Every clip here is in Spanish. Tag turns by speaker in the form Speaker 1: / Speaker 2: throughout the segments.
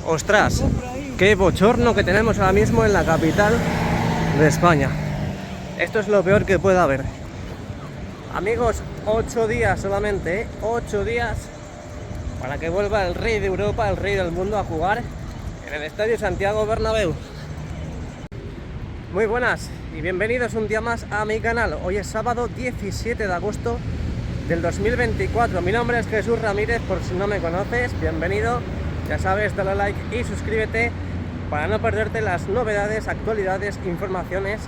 Speaker 1: Ostras, qué bochorno que tenemos ahora mismo en la capital de España. Esto es lo peor que puede haber. Amigos, 8 días solamente, ¿eh? 8 días para que vuelva el rey de Europa, el rey del mundo, a jugar en el Estadio Santiago Bernabéu. Muy buenas y bienvenidos un día más a mi canal. Hoy es sábado 17 de agosto del 2024. Mi nombre es Jesús Ramírez, por si no me conoces, bienvenido. Ya sabes, dale like y suscríbete para no perderte las novedades, actualidades, informaciones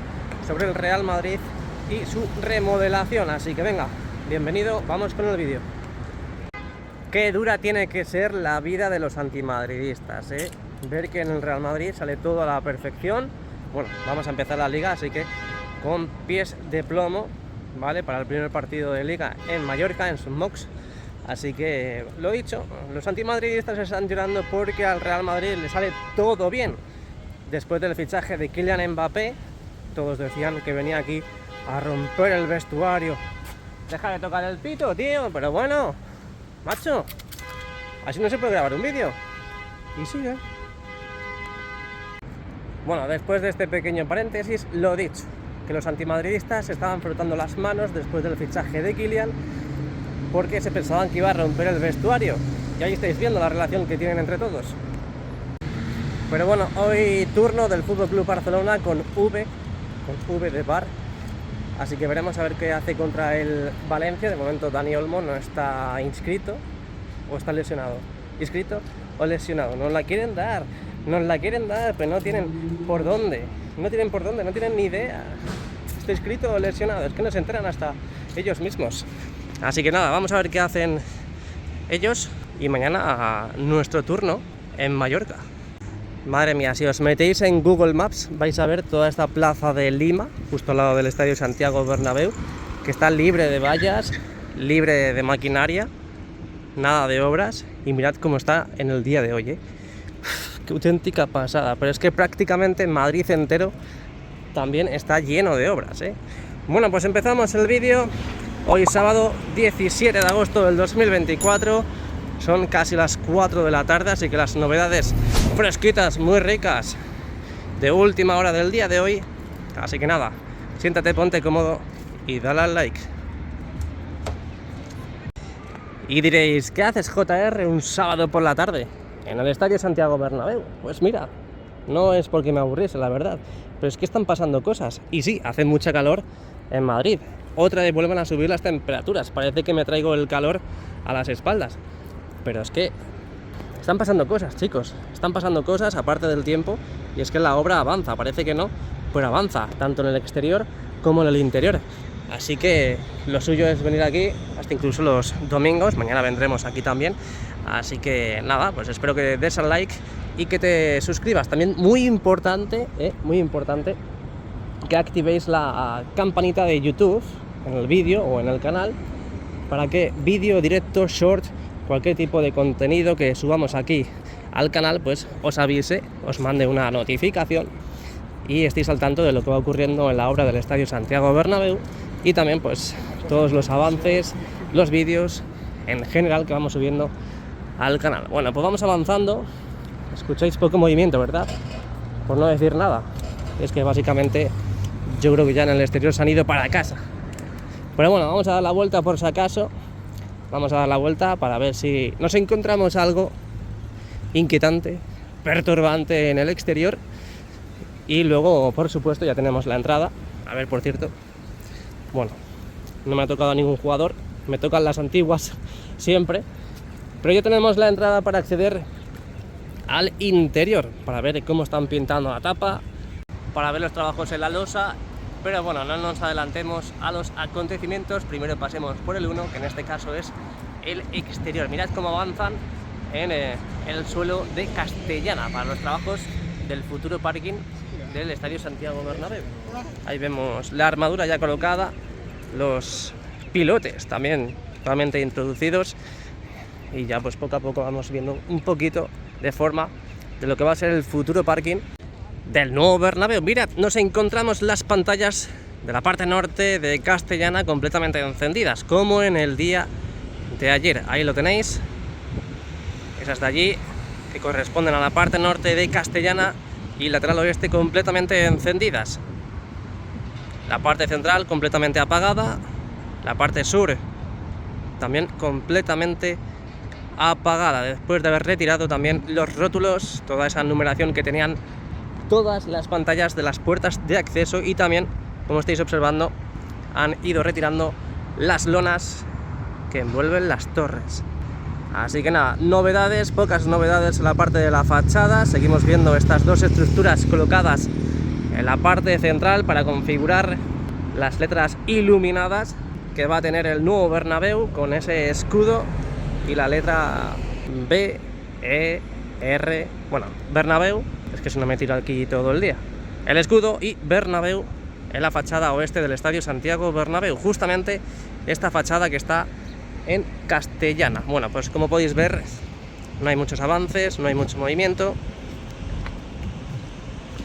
Speaker 1: sobre el Real Madrid y su remodelación. Así que venga, bienvenido, vamos con el vídeo. Qué dura tiene que ser la vida de los antimadridistas, ¿eh? Ver que en el Real Madrid sale todo a la perfección. Bueno, vamos a empezar la liga, así que con pies de plomo, ¿vale? Para el primer partido de liga en Mallorca, en Mox. Así que, lo dicho, los antimadridistas están llorando porque al Real Madrid le sale todo bien. Después del fichaje de Kylian Mbappé, todos decían que venía aquí a romper el vestuario. Deja de tocar el pito, tío, pero bueno, macho, así no se puede grabar un vídeo. Y sigue. Bueno, después de este pequeño paréntesis, lo dicho, que los antimadridistas se estaban frotando las manos después del fichaje de Kylian porque se pensaban que iba a romper el vestuario. Y ahí estáis viendo la relación que tienen entre todos. Pero bueno, hoy turno del FC Barcelona con V de Bar. Así que veremos a ver qué hace contra el Valencia. De momento Dani Olmo no está inscrito o está lesionado. ¿Inscrito o lesionado? Nos la quieren dar, pero no tienen por dónde. No tienen ni idea. ¿Está inscrito o lesionado? Es que no se enteran hasta ellos mismos. Así que nada, vamos a ver qué hacen ellos. Y mañana a nuestro turno en Mallorca. Madre mía, si os metéis en Google Maps vais a ver toda esta plaza de Lima, justo al lado del Estadio Santiago Bernabéu, que está libre de vallas, libre de maquinaria, nada de obras. Y mirad cómo está en el día de hoy, ¿eh? Qué auténtica pasada. Pero es que prácticamente Madrid entero también está lleno de obras, ¿eh? Bueno, pues empezamos el vídeo. Hoy sábado 17 de agosto del 2024. Son casi las 4 de la tarde, así que las novedades fresquitas, muy ricas, de última hora del día de hoy. Así que nada, siéntate, ponte cómodo y dale al like. Y diréis, ¿qué haces, JR, un sábado por la tarde en el Estadio Santiago Bernabéu? Pues mira, no es porque me aburriese, la verdad, pero es que están pasando cosas. Y sí, hace mucha calor en Madrid. Otra vez vuelven a subir las temperaturas. Parece que me traigo el calor a las espaldas. Pero es que están pasando cosas, chicos. Están pasando cosas aparte del tiempo. Y es que la obra avanza, parece que no, pero avanza, tanto en el exterior como en el interior. Así que lo suyo es venir aquí, hasta incluso los domingos. Mañana vendremos aquí también. Así que nada, pues espero que des al like y que te suscribas. También muy importante, que activéis la campanita de YouTube en el vídeo o en el canal, para que vídeo, directo, short, cualquier tipo de contenido que subamos aquí al canal, pues os avise, os mande una notificación y estéis al tanto de lo que va ocurriendo en la obra del Estadio Santiago Bernabéu y también pues todos los avances, los vídeos en general que vamos subiendo al canal. Bueno, pues vamos avanzando. Escucháis poco movimiento, ¿verdad? Por no decir nada. Es que básicamente yo creo que ya en el exterior se han ido para casa. Pero bueno, vamos a dar la vuelta por si acaso. Vamos a dar la vuelta para ver si nos encontramos algo inquietante, perturbante en el exterior. Y luego, por supuesto, ya tenemos la entrada. A ver, por cierto, bueno, no me ha tocado a ningún jugador, me tocan las antiguas siempre. Pero ya tenemos la entrada para acceder al interior, para ver cómo están pintando la tapa, para ver los trabajos en la losa. Pero bueno, no nos adelantemos a los acontecimientos. Primero pasemos por el 1, que en este caso es el exterior. Mirad cómo avanzan en el suelo de Castellana para los trabajos del futuro parking del Estadio Santiago Bernabéu. Ahí vemos la armadura ya colocada, los pilotes también totalmente introducidos, y ya pues poco a poco vamos viendo un poquito de forma de lo que va a ser el futuro parking del nuevo Bernabéu. Mirad, nos encontramos las pantallas de la parte norte de Castellana completamente encendidas, como en el día de ayer. Ahí lo tenéis, es hasta allí, que corresponden a la parte norte de Castellana y lateral oeste completamente encendidas. La parte central completamente apagada, la parte sur también completamente apagada, después de haber retirado también los rótulos, toda esa numeración que tenían todas las pantallas de las puertas de acceso, y también, como estáis observando, han ido retirando las lonas que envuelven las torres. Así que nada, novedades, pocas novedades en la parte de la fachada. Seguimos viendo estas dos estructuras colocadas en la parte central para configurar las letras iluminadas que va a tener el nuevo Bernabéu, con ese escudo y la letra B, E, R, bueno, Bernabéu, es que si no me tiro aquí todo el día. El escudo y Bernabéu en la fachada oeste del Estadio Santiago Bernabéu, justamente esta fachada que está en Castellana. Bueno, pues como podéis ver, no hay muchos avances, no hay mucho movimiento.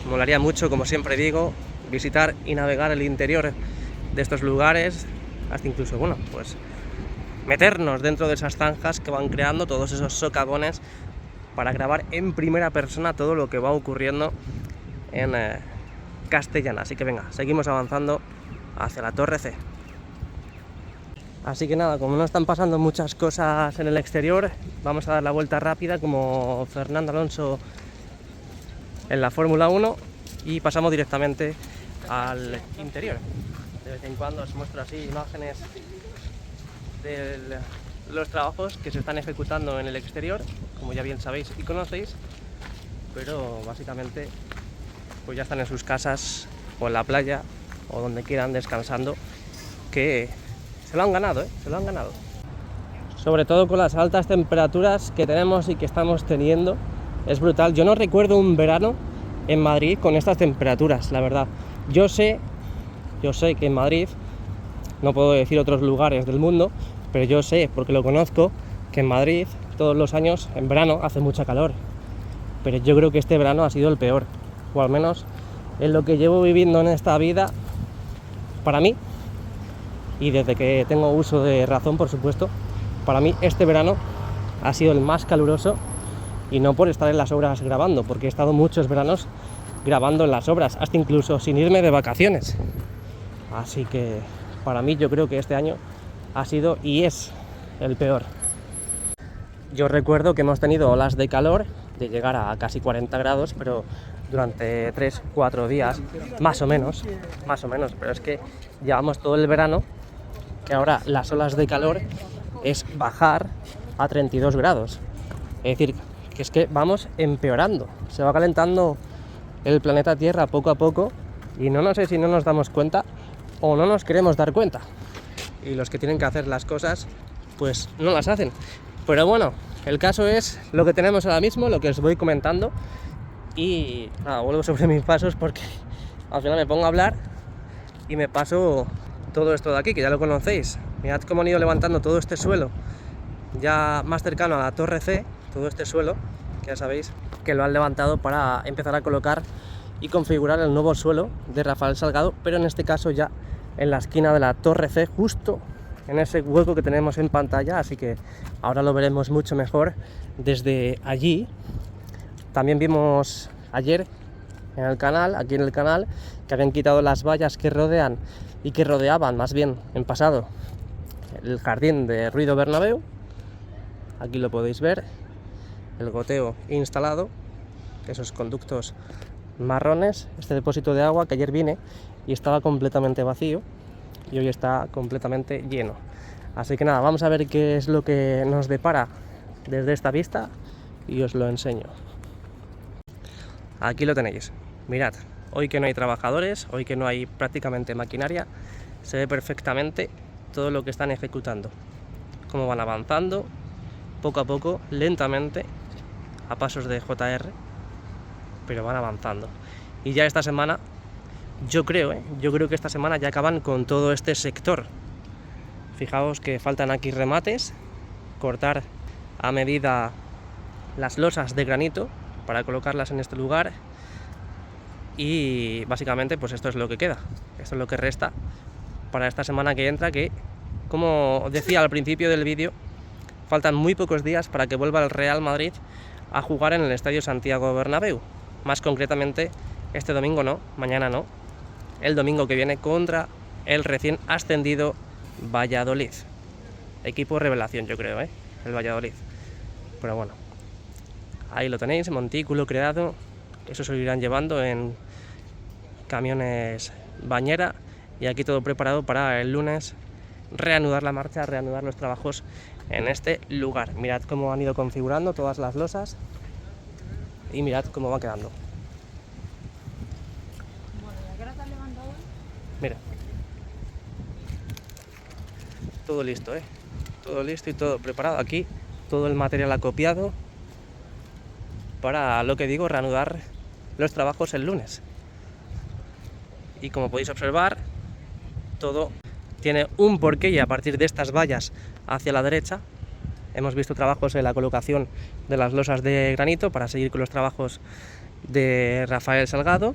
Speaker 1: Molaría mucho, como siempre digo, visitar y navegar el interior de estos lugares, hasta incluso, bueno, pues meternos dentro de esas zanjas que van creando, todos esos socavones, para grabar en primera persona todo lo que va ocurriendo en Castellana. Así que venga, seguimos avanzando hacia la Torre C. Así que nada, como no están pasando muchas cosas en el exterior, vamos a dar la vuelta rápida como Fernando Alonso en la Fórmula 1 y pasamos directamente al interior. De vez en cuando os muestro así imágenes de los trabajos que se están ejecutando en el exterior, como ya bien sabéis y conocéis, pero básicamente pues ya están en sus casas o en la playa o donde quieran descansando, que se lo han ganado, se lo han ganado. Sobre todo con las altas temperaturas que tenemos y que estamos teniendo, es brutal. Yo no recuerdo un verano en Madrid con estas temperaturas, la verdad. Yo sé que en Madrid, no puedo decir otros lugares del mundo, pero yo sé, porque lo conozco, que en Madrid todos los años en verano hace mucha calor. Pero yo creo que este verano ha sido el peor, o al menos en lo que llevo viviendo en esta vida, para mí, y desde que tengo uso de razón, por supuesto, para mí este verano ha sido el más caluroso, y no por estar en las obras grabando, porque he estado muchos veranos grabando en las obras, hasta incluso sin irme de vacaciones. Así que para mí yo creo que este año ha sido y es el peor. Yo recuerdo que hemos tenido olas de calor de llegar a casi 40 grados, pero durante 3-4 días, más o menos, pero es que llevamos todo el verano que ahora las olas de calor es bajar a 32 grados. Es decir, que es que vamos empeorando, se va calentando el planeta Tierra poco a poco, y no sé si no nos damos cuenta o no nos queremos dar cuenta, y los que tienen que hacer las cosas pues no las hacen. Pero bueno, el caso es lo que tenemos ahora mismo, lo que os voy comentando, y nada, vuelvo sobre mis pasos porque al final me pongo a hablar y me paso todo esto de aquí, que ya lo conocéis. Mirad cómo han ido levantando todo este suelo ya más cercano a la Torre C, todo este suelo, que ya sabéis que lo han levantado para empezar a colocar y configurar el nuevo suelo de Rafael Salgado, pero en este caso ya en la esquina de la Torre C, justo en ese hueco que tenemos en pantalla, así que ahora lo veremos mucho mejor desde allí. También vimos ayer en el canal, aquí en el canal, que habían quitado las vallas que rodean y que rodeaban, más bien en pasado, el jardín de Ruido Bernabéu. Aquí lo podéis ver, el goteo instalado, esos conductos marrones, este depósito de agua que ayer vine y estaba completamente vacío y hoy está completamente lleno. Así que nada, vamos a ver qué es lo que nos depara desde esta vista y os lo enseño. Aquí lo tenéis, mirad, hoy que no hay trabajadores, hoy que no hay prácticamente maquinaria, se ve perfectamente todo lo que están ejecutando, cómo van avanzando poco a poco, lentamente, a pasos de JR, pero van avanzando. Y ya esta semana, yo creo que esta semana ya acaban con todo este sector. Fijaos que faltan aquí remates, cortar a medida las losas de granito para colocarlas en este lugar, y básicamente pues esto es lo que queda, esto es lo que resta para esta semana que entra, que, como decía al principio del vídeo, faltan muy pocos días para que vuelva el Real Madrid a jugar en el Estadio Santiago Bernabéu. Más concretamente, este domingo no, mañana no, el domingo que viene contra el recién ascendido Valladolid. Equipo revelación, yo creo, el Valladolid. Pero bueno, ahí lo tenéis, montículo creado. Eso se lo irán llevando en camiones bañera. Y aquí todo preparado para el lunes reanudar la marcha, reanudar los trabajos en este lugar. Mirad cómo han ido configurando todas las losas y mirad cómo va quedando. Mira, todo listo, todo listo y todo preparado. Aquí todo el material acopiado para, lo que digo, reanudar los trabajos el lunes. Y como podéis observar, todo tiene un porqué, y a partir de estas vallas hacia la derecha hemos visto trabajos en la colocación de las losas de granito para seguir con los trabajos de Rafael Salgado.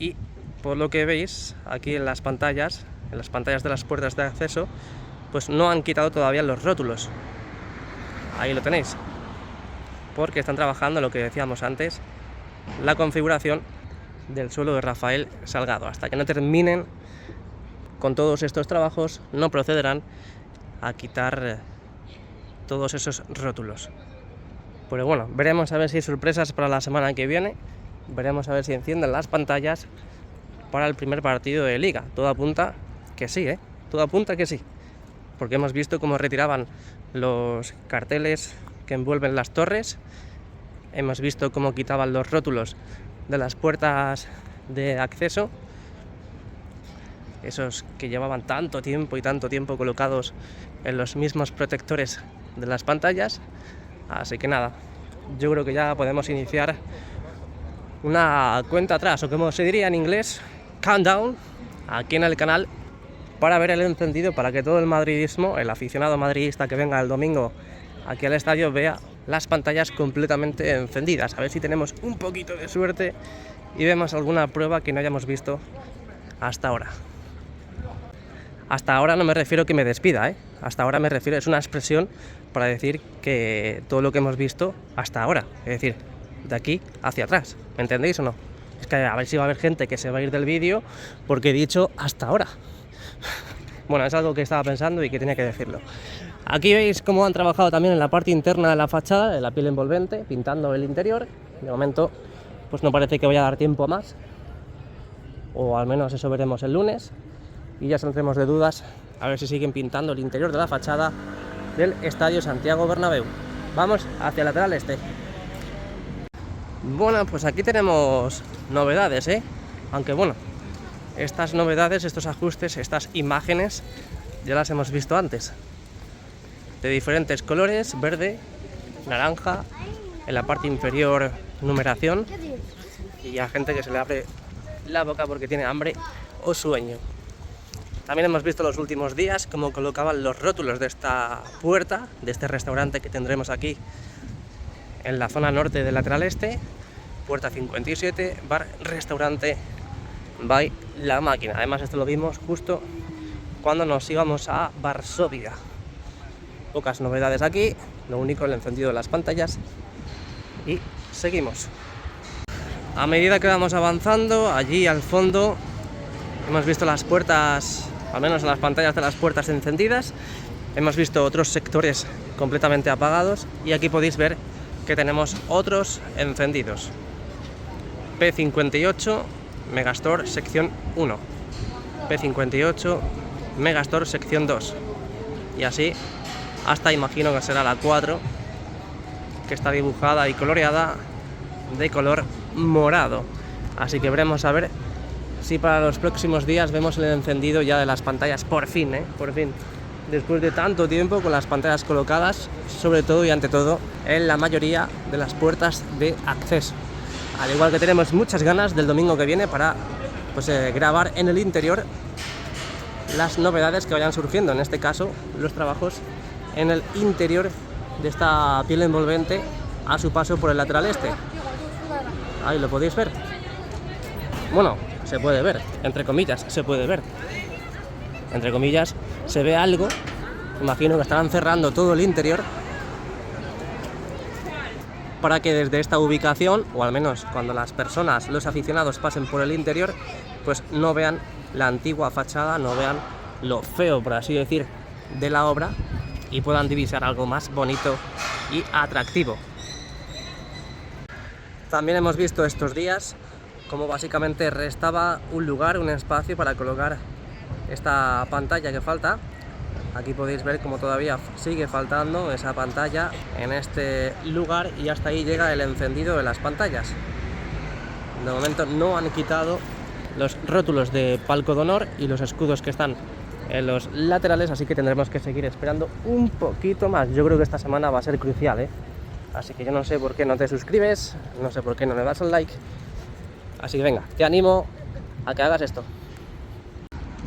Speaker 1: Y por lo que veis aquí en las pantallas de las puertas de acceso, pues no han quitado todavía los rótulos. Ahí lo tenéis, porque están trabajando, lo que decíamos antes, la configuración del suelo de Rafael Salgado. Hasta que no terminen con todos estos trabajos, no procederán a quitar todos esos rótulos. Pero bueno, veremos a ver si hay sorpresas para la semana que viene. Veremos a ver si encienden las pantallas para el primer partido de Liga. Todo apunta que sí, todo apunta que sí. Porque hemos visto cómo retiraban los carteles que envuelven las torres. Hemos visto cómo quitaban los rótulos de las puertas de acceso, esos que llevaban tanto tiempo colocados en los mismos protectores de las pantallas. Así que nada, yo creo que ya podemos iniciar una cuenta atrás, o como se diría en inglés, countdown, aquí en el canal, para ver el encendido, para que todo el madridismo, el aficionado madridista que venga el domingo aquí al estadio, vea las pantallas completamente encendidas. A ver si tenemos un poquito de suerte y vemos alguna prueba que no hayamos visto hasta ahora. Hasta ahora no me refiero que me despida, hasta ahora me refiero, es una expresión para decir que todo lo que hemos visto hasta ahora, es decir, de aquí hacia atrás, ¿me entendéis o no? Es que a ver si va a haber gente que se va a ir del vídeo porque he dicho hasta ahora. Bueno, es algo que estaba pensando y que tenía que decirlo. Aquí veis cómo han trabajado también en la parte interna de la fachada, de la piel envolvente, pintando el interior. De momento, pues no parece que vaya a dar tiempo a más, o al menos eso veremos el lunes. Y ya saldremos de dudas a ver si siguen pintando el interior de la fachada del Estadio Santiago Bernabéu. Vamos hacia el lateral este. Bueno, pues aquí tenemos novedades, aunque bueno, estas novedades, estos ajustes, estas imágenes ya las hemos visto antes, de diferentes colores: verde, naranja, en la parte inferior numeración, y a gente que se le abre la boca porque tiene hambre o sueño. También hemos visto los últimos días cómo colocaban los rótulos de esta puerta, de este restaurante que tendremos aquí en la zona norte del lateral este, puerta 57, bar restaurante by La Máquina. Además esto lo vimos justo cuando nos íbamos a Varsovia. Pocas novedades aquí, lo único el encendido de las pantallas, y seguimos. A medida que vamos avanzando, allí al fondo hemos visto las puertas, al menos las pantallas de las puertas encendidas. Hemos visto otros sectores completamente apagados, y aquí podéis ver que tenemos otros encendidos. P58 Megastore sección 1, P58 Megastore sección 2, y así hasta, imagino que será la 4, que está dibujada y coloreada de color morado. Así que veremos a ver si para los próximos días vemos el encendido ya de las pantallas, por fin, por fin, después de tanto tiempo con las pantallas colocadas, sobre todo y ante todo en la mayoría de las puertas de acceso. Al igual que tenemos muchas ganas del domingo que viene para grabar en el interior las novedades que vayan surgiendo, en este caso los trabajos en el interior de esta piel envolvente a su paso por el lateral este. Ahí lo podéis ver. Bueno, se puede ver, entre comillas, se puede ver. Entre comillas, se ve algo. Imagino que estarán cerrando todo el interior. para que desde esta ubicación, o al menos cuando las personas, los aficionados pasen por el interior, pues no vean la antigua fachada, no vean lo feo, por así decir, de la obra y puedan divisar algo más bonito y atractivo. También hemos visto estos días cómo básicamente restaba un lugar, un espacio para colocar esta pantalla que falta. Aquí podéis ver cómo todavía sigue faltando esa pantalla en este lugar y hasta ahí llega el encendido de las pantallas. De momento no han quitado los rótulos de palco de honor y los escudos que están en los laterales, así que tendremos que seguir esperando un poquito más. Yo creo que esta semana va a ser crucial, ¿eh? Así que yo no sé por qué no te suscribes, no sé por qué no le das al like. Así que venga, te animo a que hagas esto.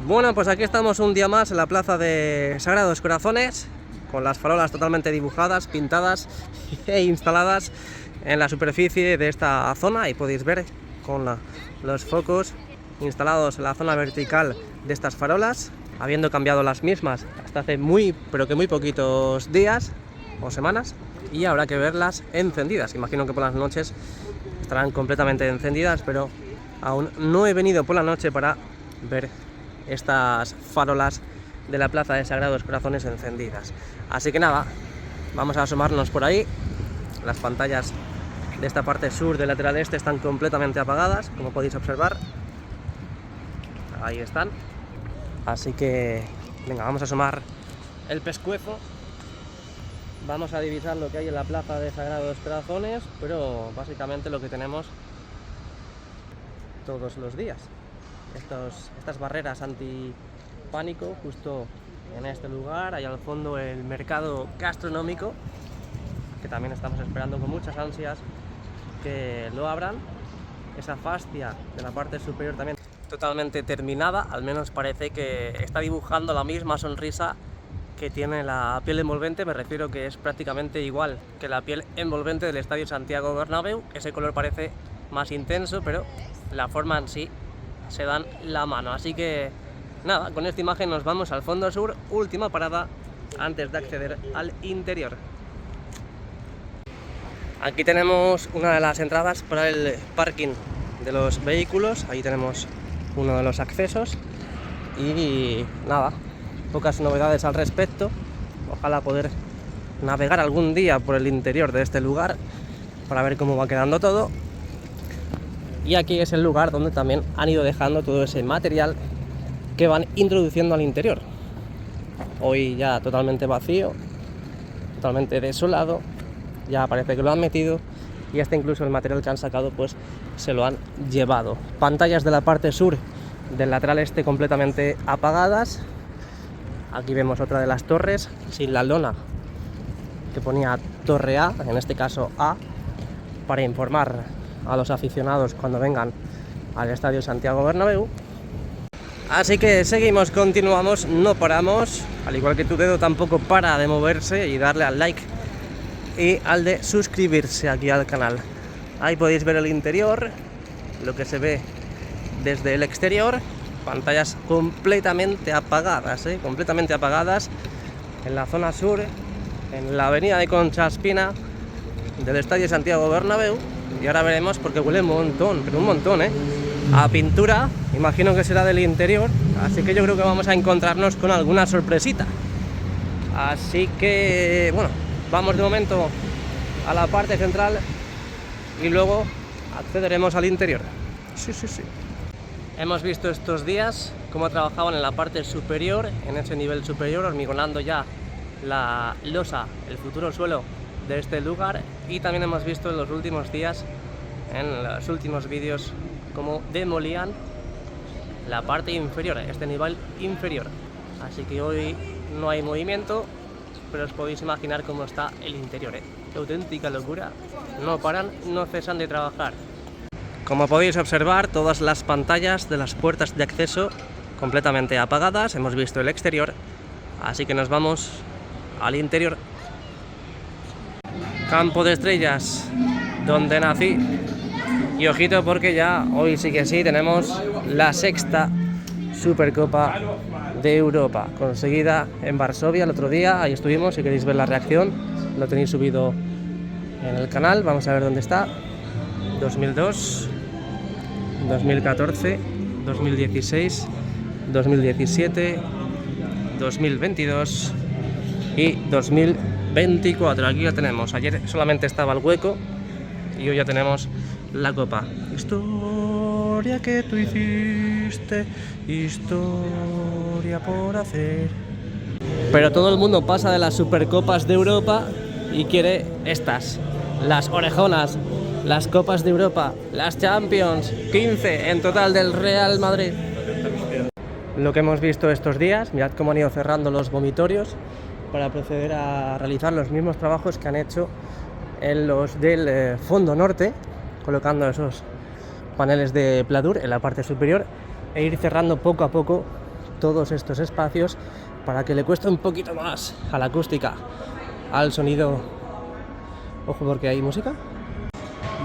Speaker 1: Bueno, pues aquí estamos un día más en la plaza de Sagrados Corazones, con las farolas totalmente dibujadas, pintadas e instaladas en la superficie de esta zona, y podéis ver con los focos instalados en la zona vertical de estas farolas, habiendo cambiado las mismas hasta hace pero que muy poquitos días o semanas, y habrá que verlas encendidas. Imagino que por las noches estarán completamente encendidas, pero aún no he venido por la noche para ver estas farolas de la plaza de Sagrados Corazones encendidas. Así que nada, vamos a asomarnos por ahí. Las pantallas de esta parte sur del lateral este están completamente apagadas, como podéis observar. Ahí están. Así que venga, vamos a asomar el pescuezo. Vamos a divisar lo que hay en la plaza de Sagrados Corazones, pero básicamente lo que tenemos todos los días. Estas barreras antipánico justo en este lugar. Ahí al fondo el mercado gastronómico, que también estamos esperando con muchas ansias que lo abran. Esa fascia de la parte superior también totalmente terminada, al menos parece que está dibujando la misma sonrisa que tiene la piel envolvente. Me refiero que es prácticamente igual que la piel envolvente del Estadio Santiago Bernabéu. Ese color parece más intenso, pero la forma en sí se dan la mano. Así que nada, con esta imagen nos vamos al fondo sur, última parada antes de acceder al interior. Aquí tenemos una de las entradas para el parking de los vehículos. Ahí tenemos uno de los accesos y nada, pocas novedades al respecto. Ojalá poder navegar algún día por el interior de este lugar para ver cómo va quedando todo. Y aquí es el lugar donde también han ido dejando todo ese material que van introduciendo al interior. Hoy ya totalmente vacío, totalmente desolado. Ya parece que lo han metido, y hasta incluso el material que han sacado pues se lo han llevado. Pantallas de la parte sur del lateral este completamente apagadas. Aquí vemos otra de las torres sin la lona que ponía Torre A, en este caso A, para informar a los aficionados cuando vengan al Estadio Santiago Bernabéu. Así que seguimos, continuamos, no paramos. Al igual que tu dedo tampoco para de moverse, y darle al like y al de suscribirse aquí al canal. Ahí podéis ver el interior, lo que se ve desde el exterior. Pantallas completamente apagadas, completamente apagadas en la zona sur, en la avenida de Concha Espina del Estadio Santiago Bernabéu. Y ahora veremos, porque huele un montón, pero un montón, a pintura. Imagino que será del interior, así que yo creo que vamos a encontrarnos con alguna sorpresita. Así que bueno, vamos de momento a la parte central y luego accederemos al interior. Sí. Hemos visto estos días cómo trabajaban en la parte superior, en ese nivel superior, hormigonando ya la losa, el futuro suelo de este lugar, y también hemos visto en los últimos días, en los últimos vídeos, cómo demolían la parte inferior, este nivel inferior. Así que hoy no hay movimiento, pero os podéis imaginar cómo está el interior, Qué auténtica locura. No paran, no cesan de trabajar. Como podéis observar, todas las pantallas de las puertas de acceso completamente apagadas. Hemos visto el exterior, así que nos vamos al interior. Campo de Estrellas, donde nací. Y ojito, porque ya hoy sí que sí tenemos la sexta Supercopa de Europa, conseguida en Varsovia el otro día. Ahí estuvimos, si queréis ver la reacción, lo tenéis subido en el canal. Vamos a ver dónde está. 2002, 2014, 2016, 2017, 2022 y 2024. Aquí ya tenemos. Ayer solamente estaba el hueco y hoy ya tenemos la copa. Historia que tú hiciste, historia por hacer. Pero todo el mundo pasa de las Supercopas de Europa y quiere estas, las orejonas, las Copas de Europa, las Champions, 15 en total del Real Madrid. Lo que hemos visto estos días, mirad cómo han ido cerrando los vomitorios para proceder a realizar los mismos trabajos que han hecho en los del fondo norte, colocando esos paneles de pladur en la parte superior e ir cerrando poco a poco todos estos espacios para que le cueste un poquito más a la acústica, al sonido. Ojo, porque hay música.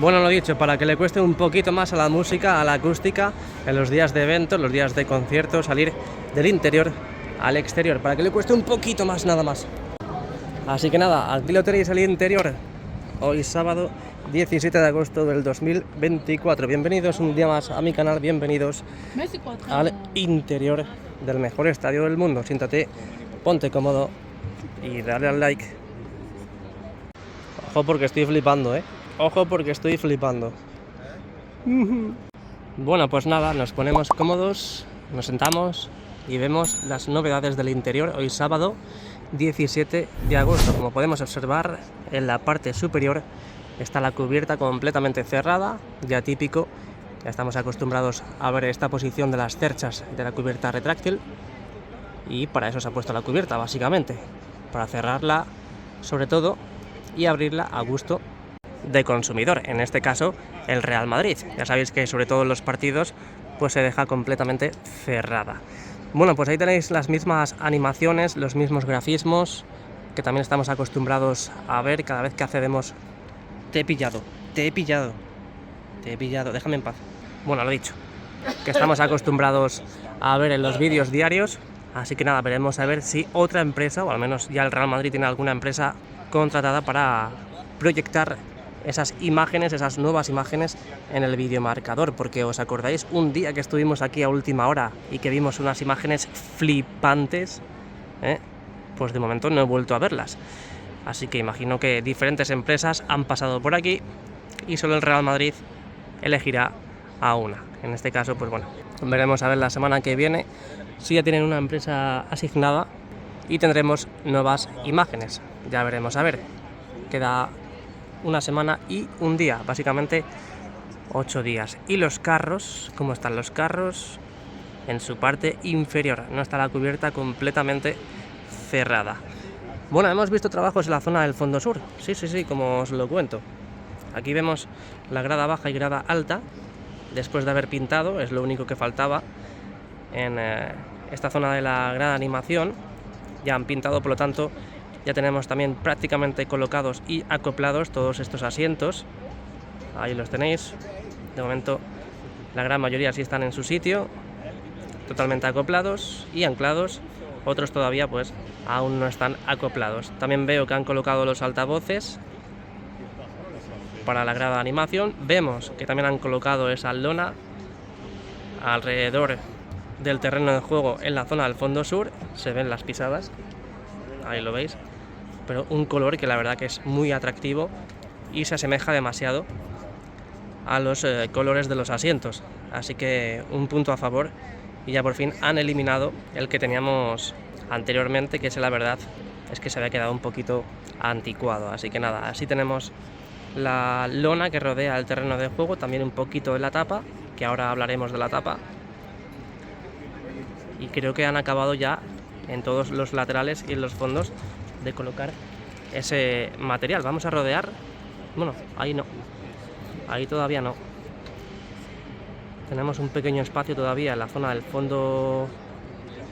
Speaker 1: Bueno, lo dicho, para que le cueste un poquito más a la música, a la acústica, en los días de eventos, los días de conciertos, salir del interior al exterior, para que le cueste un poquito más, nada más. Así que nada, aquí lo tenéis al interior, hoy sábado 17 de agosto del 2024. Bienvenidos un día más a mi canal, bienvenidos al interior del mejor estadio del mundo. Siéntate, ponte cómodo y dale al like. Ojo porque estoy flipando, Ojo porque estoy flipando. Bueno, pues nada, nos ponemos cómodos, nos sentamos y vemos las novedades del interior. Hoy sábado 17 de agosto. Como podemos observar, en la parte superior está la cubierta completamente cerrada, ya típico. Ya estamos acostumbrados a ver esta posición de las cerchas de la cubierta retráctil. Y para eso se ha puesto la cubierta, básicamente. Para cerrarla, sobre todo, y abrirla a gusto de consumidor, en este caso el Real Madrid. Ya sabéis que sobre todo en los partidos pues se deja completamente cerrada. Bueno, pues ahí tenéis las mismas animaciones, los mismos grafismos que también estamos acostumbrados a ver cada vez que accedemos. Te he pillado, déjame en paz. Bueno, lo dicho, que estamos acostumbrados a ver en los vídeos diarios, así que nada, veremos a ver si otra empresa, o al menos ya el Real Madrid tiene alguna empresa contratada para proyectar esas imágenes, esas nuevas imágenes en el videomarcador, porque os acordáis un día que estuvimos aquí a última hora y que vimos unas imágenes flipantes, pues de momento no he vuelto a verlas, así que imagino que diferentes empresas han pasado por aquí y solo el Real Madrid elegirá a una. En este caso, pues bueno, veremos a ver la semana que viene si ya tienen una empresa asignada y tendremos nuevas imágenes. Ya veremos a ver, queda una semana y un día, básicamente 8 días. Y los carros, ¿cómo están los carros? En su parte inferior, no está la cubierta completamente cerrada. Bueno, hemos visto trabajos en la zona del fondo sur, sí, como os lo cuento. Aquí vemos la grada baja y grada alta, después de haber pintado, es lo único que faltaba en esta zona de la gran animación. Ya han pintado, por lo tanto ya tenemos también prácticamente colocados y acoplados todos estos asientos. Ahí los tenéis. De momento la gran mayoría sí están en su sitio, totalmente acoplados y anclados. Otros todavía pues aún no están acoplados. También veo que han colocado los altavoces para la grada de animación. Vemos que también han colocado esa lona alrededor del terreno de juego en la zona del fondo sur. Se ven las pisadas, ahí lo veis, pero un color que la verdad que es muy atractivo y se asemeja demasiado a los colores de los asientos, así que un punto a favor. Y ya por fin han eliminado el que teníamos anteriormente, que la verdad es que se había quedado un poquito anticuado. Así que nada, así tenemos la lona que rodea el terreno de juego, también un poquito de la tapa, que ahora hablaremos de la tapa. Y creo que han acabado ya en todos los laterales y en los fondos de colocar ese material. Vamos a rodear, bueno, ahí no, ahí todavía no. Tenemos un pequeño espacio todavía en la zona del fondo,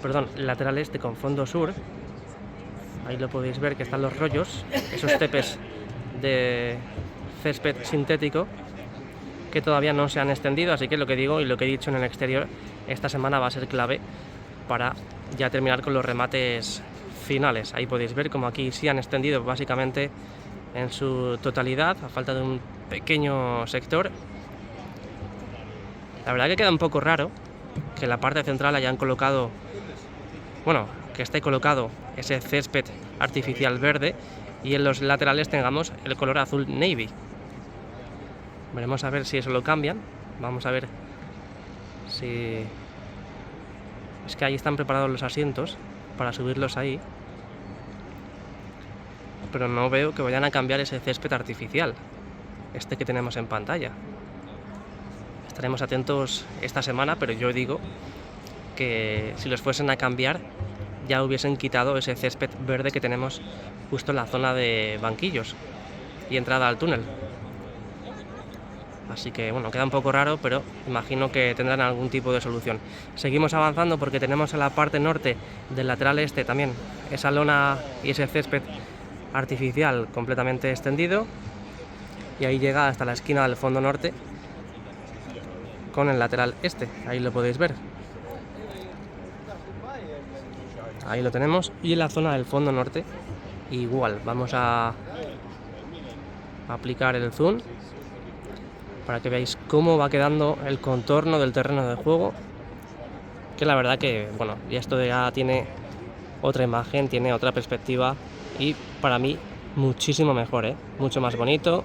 Speaker 1: perdón, lateral este con fondo sur. Ahí lo podéis ver que están los rollos, esos tepes de césped sintético que todavía no se han extendido, así que lo que digo y lo que he dicho en el exterior, esta semana va a ser clave para ya terminar con los remates finales. Ahí podéis ver como aquí sí han extendido básicamente en su totalidad, a falta de un pequeño sector. La verdad que queda un poco raro que en la parte central hayan colocado, bueno, que esté colocado ese césped artificial verde y en los laterales tengamos el color azul navy. Veremos a ver si eso lo cambian. Vamos a ver si... Es que ahí están preparados los asientos para subirlos ahí, pero no veo que vayan a cambiar ese césped artificial, este que tenemos en pantalla. Estaremos atentos esta semana, pero yo digo que si los fuesen a cambiar ya hubiesen quitado ese césped verde que tenemos justo en la zona de banquillos y entrada al túnel. Así que bueno, queda un poco raro, pero imagino que tendrán algún tipo de solución. Seguimos avanzando porque tenemos en la parte norte del lateral este también esa lona y ese césped artificial completamente extendido, y ahí llega hasta la esquina del fondo norte con el lateral este. Ahí lo podéis ver. Ahí lo tenemos. Y en la zona del fondo norte igual. Vamos a aplicar el zoom para que veáis cómo va quedando el contorno del terreno de juego, que la verdad que, bueno, y esto ya tiene otra imagen, tiene otra perspectiva y para mí muchísimo mejor, mucho más bonito.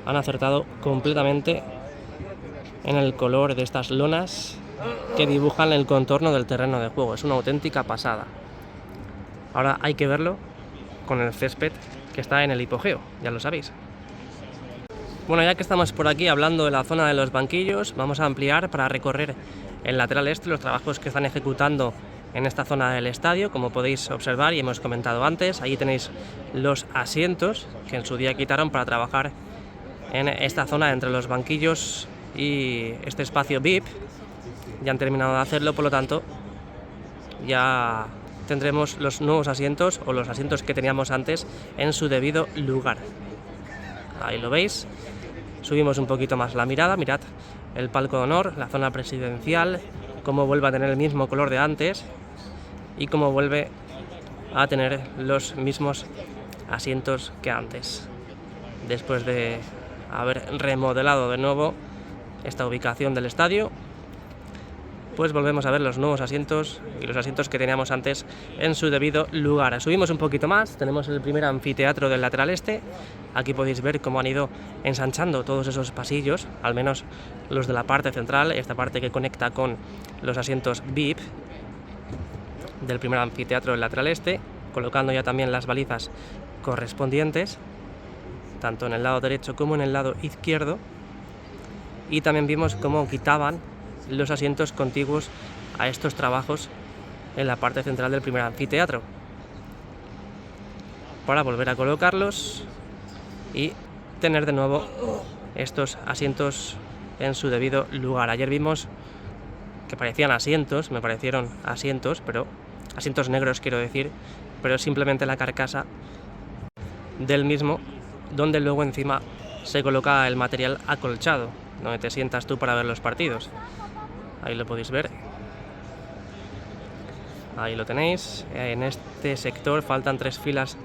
Speaker 1: Han acertado completamente en el color de estas lonas que dibujan el contorno del terreno de juego. Es una auténtica pasada. Ahora hay que verlo con el césped que está en el hipogeo, ya lo sabéis. Bueno, ya que estamos por aquí hablando de la zona de los banquillos, vamos a ampliar para recorrer el lateral este, los trabajos que están ejecutando en esta zona del estadio. Como podéis observar y hemos comentado antes, ahí tenéis los asientos que en su día quitaron para trabajar en esta zona entre los banquillos y este espacio VIP. Ya han terminado de hacerlo, por lo tanto ya tendremos los nuevos asientos o los asientos que teníamos antes en su debido lugar. Ahí lo veis. Subimos un poquito más la mirada, mirad el palco de honor, la zona presidencial, cómo vuelve a tener el mismo color de antes y cómo vuelve a tener los mismos asientos que antes. Después de haber remodelado de nuevo esta ubicación del estadio, pues volvemos a ver los nuevos asientos y los asientos que teníamos antes en su debido lugar. Subimos un poquito más, tenemos el primer anfiteatro del lateral este. Aquí podéis ver cómo han ido ensanchando todos esos pasillos, al menos los de la parte central, esta parte que conecta con los asientos VIP del primer anfiteatro del lateral este, colocando ya también las balizas correspondientes, tanto en el lado derecho como en el lado izquierdo. Y también vimos cómo quitaban los asientos contiguos a estos trabajos en la parte central del primer anfiteatro para volver a colocarlos y tener de nuevo estos asientos en su debido lugar. Ayer vimos que parecían asientos, me parecieron asientos, pero asientos negros quiero decir, pero es simplemente la carcasa del mismo, donde luego encima se coloca el material acolchado, donde te sientas tú para ver los partidos. Ahí lo podéis ver. Ahí lo tenéis. En este sector faltan 3 filas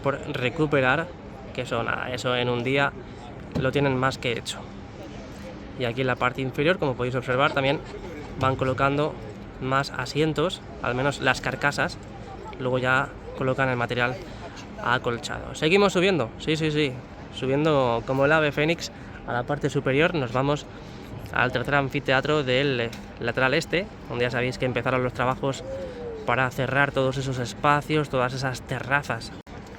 Speaker 1: por recuperar, que son eso en un día lo tienen más que hecho. Y aquí en la parte inferior, como podéis observar, también van colocando más asientos, al menos las carcasas. Luego ya colocan el material acolchado. Seguimos subiendo, sí, subiendo como el ave fénix a la parte superior. Nos vamos al tercer anfiteatro del lateral este, donde ya sabéis que empezaron los trabajos para cerrar todos esos espacios, todas esas terrazas,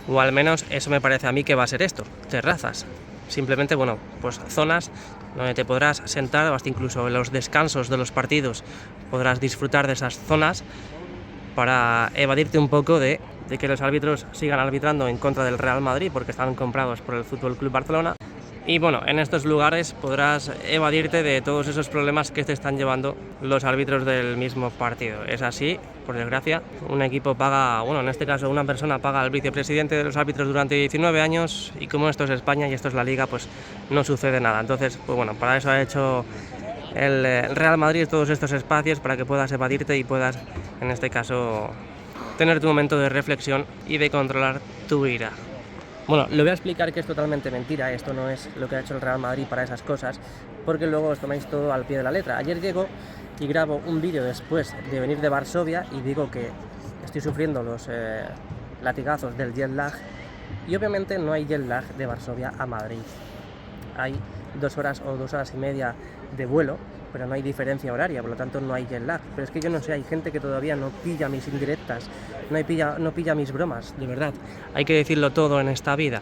Speaker 1: o al menos eso me parece a mí que va a ser esto, terrazas. Simplemente, bueno, pues zonas donde te podrás sentar, o hasta incluso en los descansos de los partidos podrás disfrutar de esas zonas para evadirte un poco de que los árbitros sigan arbitrando en contra del Real Madrid, porque están comprados por el Fútbol Club Barcelona. Y bueno, en estos lugares podrás evadirte de todos esos problemas que te están llevando los árbitros del mismo partido. Es así, por desgracia, un equipo paga, bueno, en este caso una persona paga al vicepresidente de los árbitros durante 19 años y como esto es España y esto es la Liga, pues no sucede nada. Entonces, pues bueno, para eso ha hecho el Real Madrid todos estos espacios para que puedas evadirte y puedas, en este caso, tener tu momento de reflexión y de controlar tu ira. Bueno, le voy a explicar que es totalmente mentira, esto no es lo que ha hecho el Real Madrid para esas cosas, porque luego os tomáis todo al pie de la letra. Ayer llego y grabo un vídeo después de venir de Varsovia y digo que estoy sufriendo los latigazos del jet lag, y obviamente no hay jet lag de Varsovia a Madrid. Hay 2 horas o 2 horas y media de vuelo, pero no hay diferencia horaria, por lo tanto no hay jet lag. Pero es que yo no sé, hay gente que todavía no pilla mis indirectas, no pilla mis bromas, de verdad. Hay que decirlo todo en esta vida.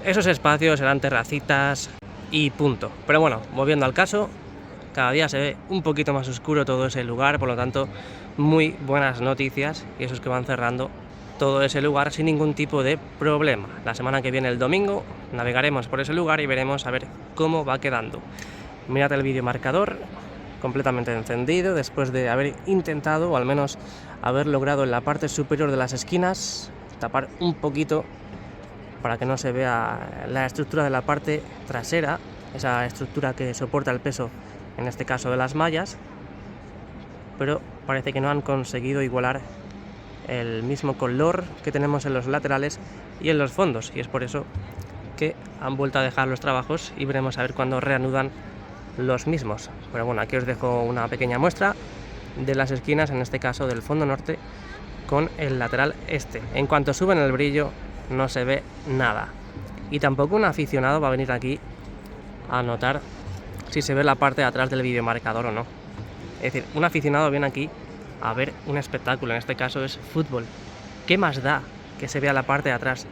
Speaker 1: Esos espacios serán terracitas y punto. Pero bueno, volviendo al caso, cada día se ve un poquito más oscuro todo ese lugar, por lo tanto, muy buenas noticias, y esos que van cerrando todo ese lugar sin ningún tipo de problema. La semana que viene, el domingo, navegaremos por ese lugar y veremos a ver cómo va quedando. Mirad el vídeo marcador, completamente encendido, después de haber intentado, o al menos haber logrado en la parte superior de las esquinas, tapar un poquito para que no se vea la estructura de la parte trasera, esa estructura que soporta el peso, en este caso de las mallas, pero parece que no han conseguido igualar el mismo color que tenemos en los laterales y en los fondos, y es por eso que han vuelto a dejar los trabajos y veremos a ver cuándo reanudan los mismos. Pero bueno, aquí os dejo una pequeña muestra de las esquinas, en este caso del fondo norte con el lateral este. En cuanto suben el brillo no se ve nada, y tampoco un aficionado va a venir aquí a notar si se ve la parte de atrás del videomarcador o no. Es decir, un aficionado viene aquí a ver un espectáculo, en este caso es fútbol. ¿Qué más da que se vea la parte de atrás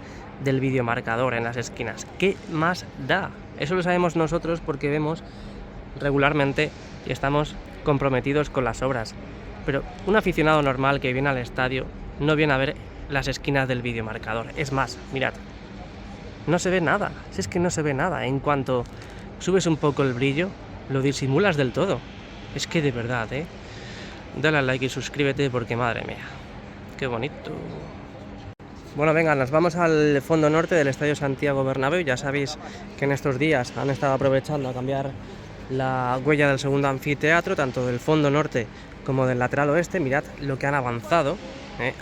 Speaker 1: del videomarcador en las esquinas? ¿Qué más da? Eso lo sabemos nosotros porque vemos regularmente y estamos comprometidos con las obras. Pero un aficionado normal que viene al estadio no viene a ver las esquinas del videomarcador. Es más, mirad, no se ve nada, si es que no se ve nada. En cuanto subes un poco el brillo, lo disimulas del todo. Es que de verdad, dale al like y suscríbete porque madre mía, qué bonito. Bueno, venga, nos vamos al fondo norte del Estadio Santiago Bernabéu. Ya sabéis que en estos días han estado aprovechando a cambiar la huella del segundo anfiteatro, tanto del fondo norte como del lateral oeste. Mirad lo que han avanzado.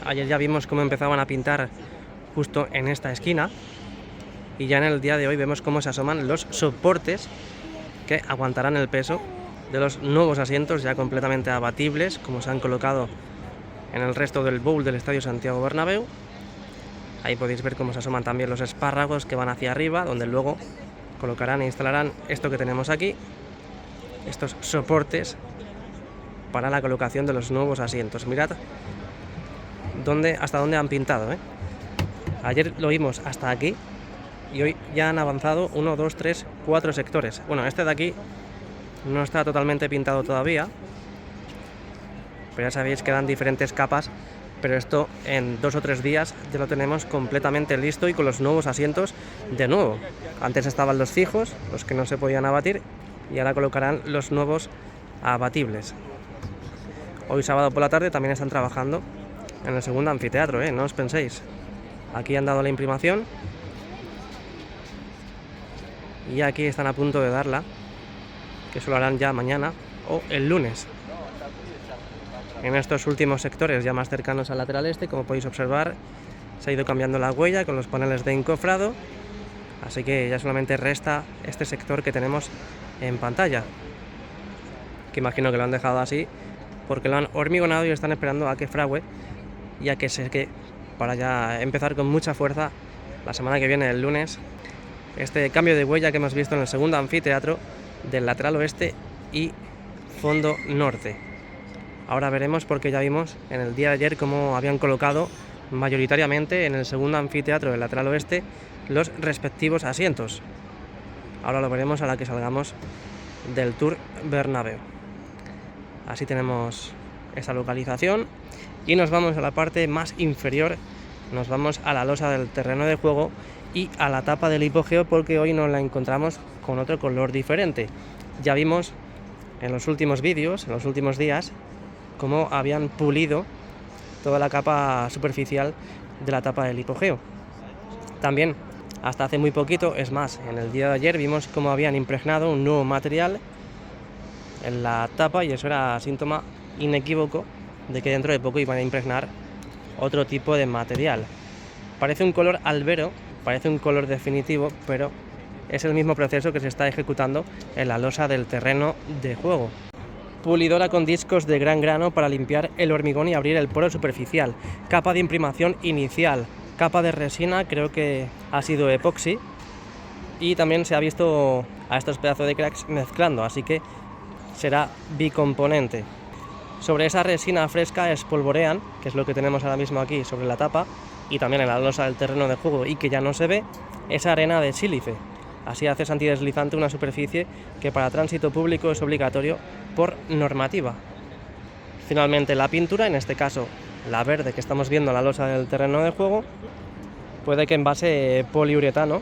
Speaker 1: Ayer ya vimos cómo empezaban a pintar justo en esta esquina, y ya en el día de hoy vemos cómo se asoman los soportes que aguantarán el peso de los nuevos asientos ya completamente abatibles, como se han colocado en el resto del bowl del Estadio Santiago Bernabéu. Ahí podéis ver cómo se asoman también los espárragos que van hacia arriba, donde luego colocarán e instalarán esto que tenemos aquí, estos soportes para la colocación de los nuevos asientos. Mirad hasta dónde han pintado, Ayer lo vimos hasta aquí y hoy ya han avanzado 1, 2, 3, 4 sectores. Bueno, este de aquí no está totalmente pintado todavía, pero ya sabéis que dan diferentes capas, pero esto en 2 o 3 días ya lo tenemos completamente listo y con los nuevos asientos de nuevo. Antes estaban los fijos, los que no se podían abatir, y ahora colocarán los nuevos abatibles. Hoy sábado por la tarde también están trabajando en el segundo anfiteatro, no os penséis. Aquí han dado la imprimación y aquí están a punto de darla, que eso lo harán ya mañana o el lunes. En estos últimos sectores ya más cercanos al lateral este, como podéis observar, se ha ido cambiando la huella con los paneles de encofrado, así que ya solamente resta este sector que tenemos en pantalla, que imagino que lo han dejado así porque lo han hormigonado y están esperando a que fragüe y a que seque para ya empezar con mucha fuerza la semana que viene, el lunes, este cambio de huella que hemos visto en el segundo anfiteatro del lateral oeste y fondo norte. Ahora veremos, porque ya vimos en el día de ayer cómo habían colocado mayoritariamente en el segundo anfiteatro del lateral oeste los respectivos asientos. Ahora lo veremos a la que salgamos del Tour Bernabéu. Así tenemos esta localización y nos vamos a la parte más inferior, nos vamos a la losa del terreno de juego y a la tapa del hipogeo, porque hoy nos la encontramos con otro color diferente. Ya vimos en los últimos vídeos, en los últimos días, cómo habían pulido toda la capa superficial de la tapa del hipogeo. También hasta hace muy poquito, es más, en el día de ayer vimos cómo habían impregnado un nuevo material en la tapa, y eso era síntoma inequívoco de que dentro de poco iban a impregnar otro tipo de material. Parece un color albero, parece un color definitivo, pero es el mismo proceso que se está ejecutando en la losa del terreno de juego. Pulidora con discos de gran grano para limpiar el hormigón y abrir el poro superficial. Capa de imprimación inicial. Capa de resina, creo que ha sido epoxi. Y también se ha visto a estos pedazos de cracks mezclando, así que será bicomponente. Sobre esa resina fresca espolvorean, que es lo que tenemos ahora mismo aquí sobre la tapa, y también en la losa del terreno de juego y que ya no se ve, esa arena de sílice. Así haces antideslizante una superficie que para tránsito público es obligatorio por normativa. Finalmente la pintura, en este caso la verde que estamos viendo en la losa del terreno de juego, puede que en base poliuretano,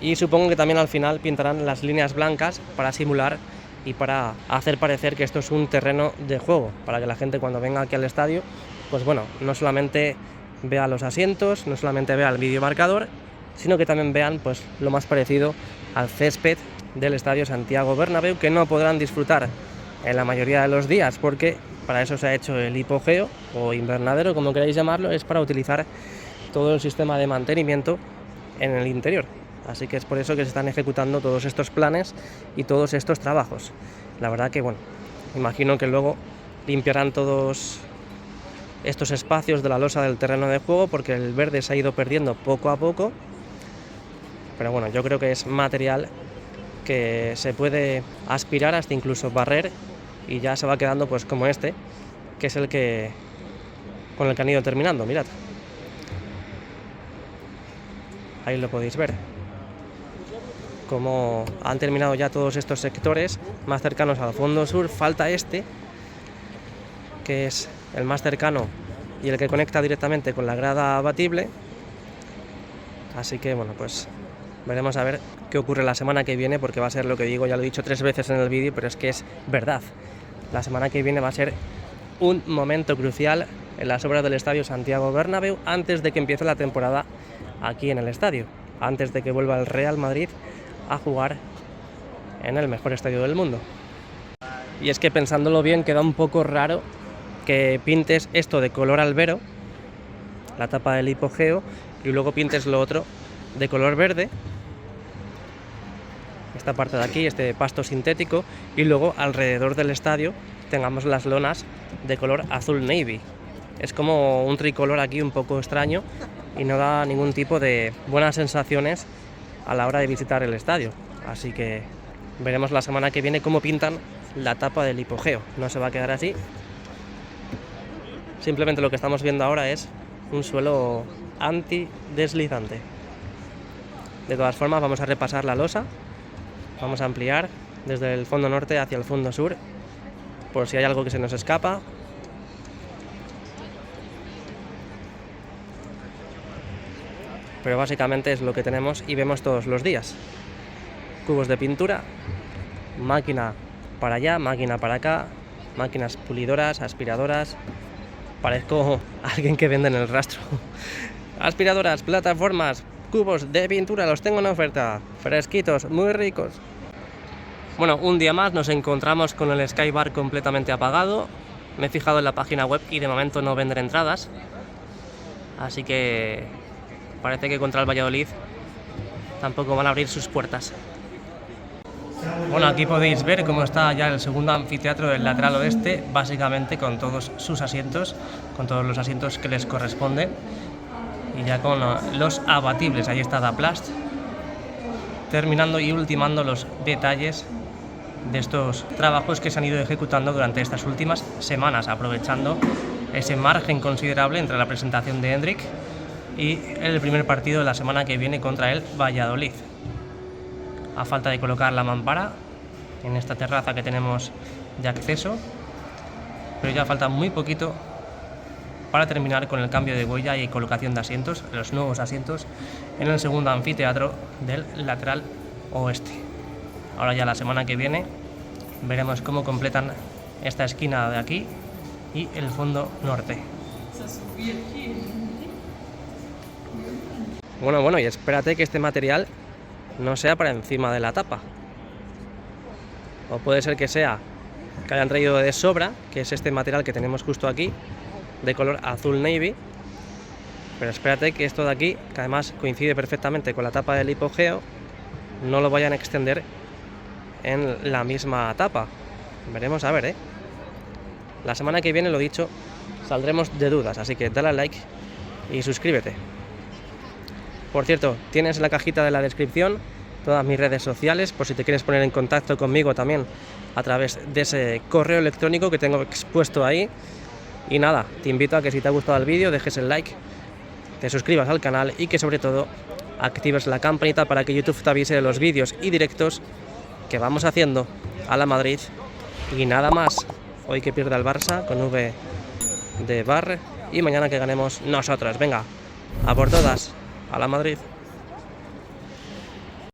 Speaker 1: y supongo que también al final pintarán las líneas blancas para simular y para hacer parecer que esto es un terreno de juego, para que la gente cuando venga aquí al estadio, pues bueno, no solamente vea los asientos, no solamente vea el videomarcador, sino que también vean pues lo más parecido al césped del Estadio Santiago Bernabéu, que no podrán disfrutar en la mayoría de los días, porque para eso se ha hecho el hipogeo o invernadero, como queráis llamarlo, es para utilizar todo el sistema de mantenimiento en el interior. Así que es por eso que se están ejecutando todos estos planes y todos estos trabajos. La verdad que bueno, imagino que luego limpiarán todos estos espacios de la losa del terreno de juego, porque el verde se ha ido perdiendo poco a poco. Pero bueno, yo creo que es material que se puede aspirar hasta incluso barrer y ya se va quedando pues como este, que es el que con el que han ido terminando, mirad. Ahí lo podéis ver. Como han terminado ya todos estos sectores más cercanos al fondo sur, falta este, que es el más cercano y el que conecta directamente con la grada abatible. Así que bueno, pues veremos a ver qué ocurre la semana que viene, porque va a ser lo que digo, ya lo he dicho 3 veces en el vídeo, pero es que es verdad. La semana que viene va a ser un momento crucial en las obras del Estadio Santiago Bernabéu, antes de que empiece la temporada aquí en el estadio, antes de que vuelva el Real Madrid a jugar en el mejor estadio del mundo. Y es que pensándolo bien, queda un poco raro que pintes esto de color albero, la tapa del hipogeo, y luego pintes lo otro de color verde, esta parte de aquí, este pasto sintético, y luego alrededor del estadio tengamos las lonas de color azul navy. Es como un tricolor aquí un poco extraño y no da ningún tipo de buenas sensaciones a la hora de visitar el estadio. Así que veremos la semana que viene cómo pintan la tapa del hipogeo. No se va a quedar así. Simplemente lo que estamos viendo ahora es un suelo antideslizante. De todas formas, vamos a repasar la losa. Vamos a ampliar desde el fondo norte hacia el fondo sur, por si hay algo que se nos escapa. Pero básicamente es lo que tenemos y vemos todos los días. Cubos de pintura, máquina para allá, máquina para acá, máquinas pulidoras, aspiradoras. Parezco alguien que vende en el rastro. Aspiradoras, plataformas, cubos de pintura, los tengo en oferta. Fresquitos, muy ricos. Bueno, un día más nos encontramos con el Skybar completamente apagado. Me he fijado en la página web y de momento no venden entradas. Así que parece que contra el Valladolid tampoco van a abrir sus puertas. Bueno, aquí podéis ver cómo está ya el segundo anfiteatro del lateral oeste, básicamente con todos sus asientos, con todos los asientos que les corresponden, y ya con los abatibles. Ahí está Daplast, terminando y ultimando los detalles de estos trabajos que se han ido ejecutando durante estas últimas semanas, aprovechando ese margen considerable entre la presentación de Hendrik y el primer partido de la semana que viene contra el Valladolid. A falta de colocar la mampara en esta terraza que tenemos de acceso, pero ya falta muy poquito para terminar con el cambio de huella y colocación de asientos, los nuevos asientos en el segundo anfiteatro del lateral oeste. Ahora ya la semana que viene veremos cómo completan esta esquina de aquí y el fondo norte. Bueno, y espérate que este material no sea para encima de la tapa. O puede ser que sea que hayan traído de sobra, que es este material que tenemos justo aquí, de color azul navy, Pero espérate que esto de aquí, que además coincide perfectamente con la tapa del hipogeo, no lo vayan a extender en la misma tapa. Veremos a ver, ¿eh? La semana que viene, lo dicho, saldremos de dudas, así que dale al like y suscríbete. Por cierto, tienes en la cajita de la descripción todas mis redes sociales, por si te quieres poner en contacto conmigo también a través de ese correo electrónico que tengo expuesto ahí. Y nada, te invito a que si te ha gustado el vídeo dejes el like, te suscribas al canal y que sobre todo actives la campanita para que YouTube te avise de los vídeos y directos que vamos haciendo a la Madrid. Y nada más, hoy que pierda el Barça con V de Bar y mañana que ganemos nosotras. Venga, a por todas, a la Madrid.